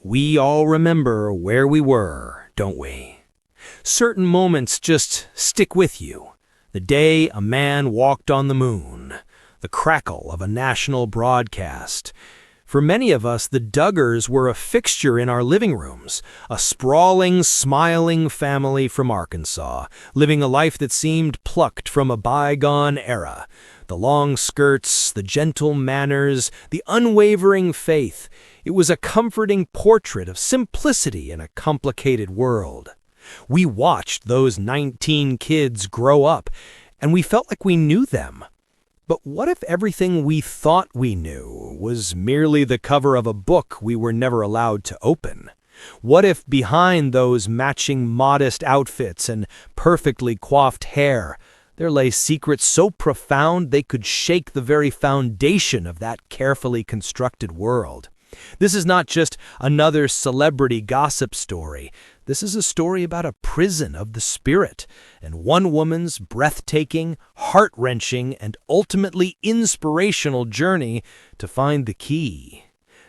We all remember where we were, don't we? Certain moments just stick with you. The day a man walked on the moon, the crackle of a national broadcast. For many of us, the Duggars were a fixture in our living rooms, a sprawling, smiling family from Arkansas, living a life that seemed plucked from a bygone era. The long skirts, the gentle manners, the unwavering faith. It was a comforting portrait of simplicity in a complicated world. We watched those 19 kids grow up, and we felt like we knew them. But what if everything we thought we knew was merely the cover of a book we were never allowed to open? What if behind those matching modest outfits and perfectly coiffed hair, there lay secrets so profound they could shake the very foundation of that carefully constructed world? This is not just another celebrity gossip story. This is a story about a prison of the spirit and one woman's breathtaking, heart-wrenching, and ultimately inspirational journey to find the key.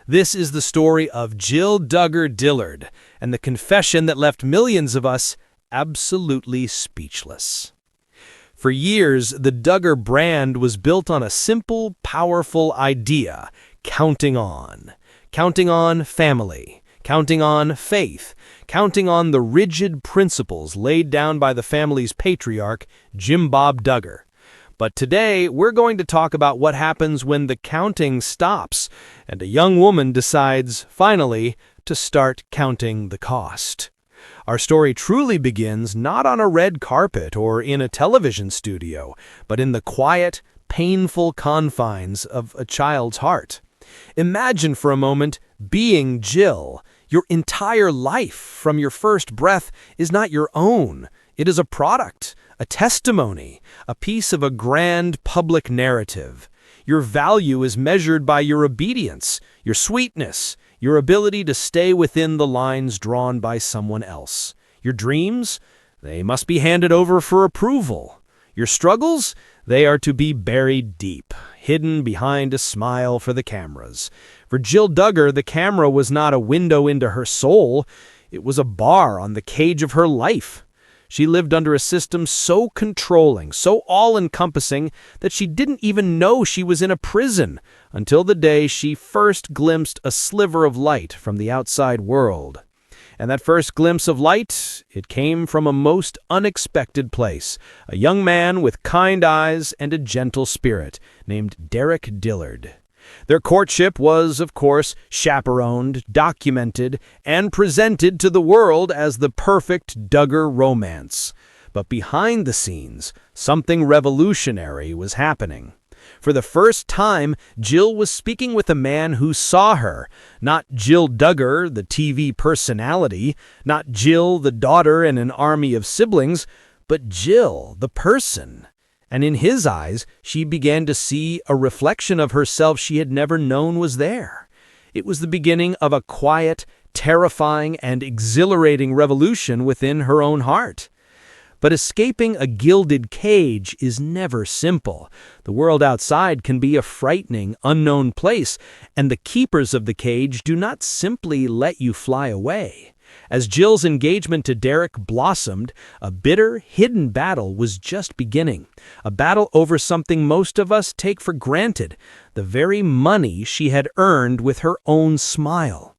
This is the story of Jill Duggar Dillard and the confession that left millions of us absolutely speechless. For years, the Duggar brand was built on a simple, powerful idea: counting on. Counting on family, counting on faith, counting on the rigid principles laid down by the family's patriarch, Jim Bob Duggar. But today, we're going to talk about what happens when the counting stops and a young woman decides, finally, to start counting the cost. Our story truly begins not on a red carpet or in a television studio, but in the quiet, painful confines of a child's heart. Imagine for a moment being Jill. Your entire life, from your first breath, is not your own. It is a product, a testimony, a piece of a grand public narrative. Your value is measured by your obedience, your sweetness, your ability to stay within the lines drawn by someone else. Your dreams, they must be handed over for approval. Your struggles, they are to be buried deep, hidden behind a smile for the cameras. For Jill Duggar, the camera was not a window into her soul. It was a bar on the cage of her life. She lived under a system so controlling, so all-encompassing, that she didn't even know she was in a prison until the day she first glimpsed a sliver of light from the outside world. And that first glimpse of light, it came from a most unexpected place, a young man with kind eyes and a gentle spirit named Derek Dillard. Their courtship was, of course, chaperoned, documented, and presented to the world as the perfect Duggar romance. But behind the scenes, something revolutionary was happening. For the first time, Jill was speaking with a man who saw her, not Jill Duggar, the TV personality, not Jill, the daughter in an army of siblings, but Jill, the person. And in his eyes, she began to see a reflection of herself she had never known was there. It was the beginning of a quiet, terrifying, and exhilarating revolution within her own heart. But escaping a gilded cage is never simple. The world outside can be a frightening, unknown place, and the keepers of the cage do not simply let you fly away. As Jill's engagement to Derek blossomed, a bitter, hidden battle was just beginning. A battle over something most of us take for granted, the very money she had earned with her own smile.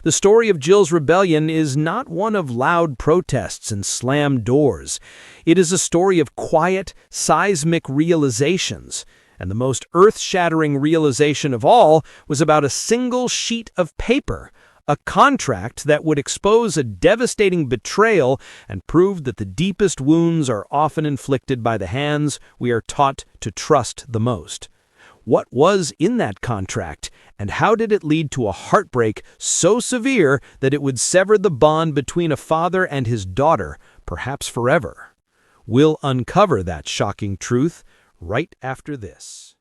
The story of Jill's rebellion is not one of loud protests and slammed doors. It is a story of quiet, seismic realizations. And the most earth-shattering realization of all was about a single sheet of paper, a contract that would expose a devastating betrayal and prove that the deepest wounds are often inflicted by the hands we are taught to trust the most. What was in that contract, and how did it lead to a heartbreak so severe that it would sever the bond between a father and his daughter, perhaps forever? We'll uncover that shocking truth right after this.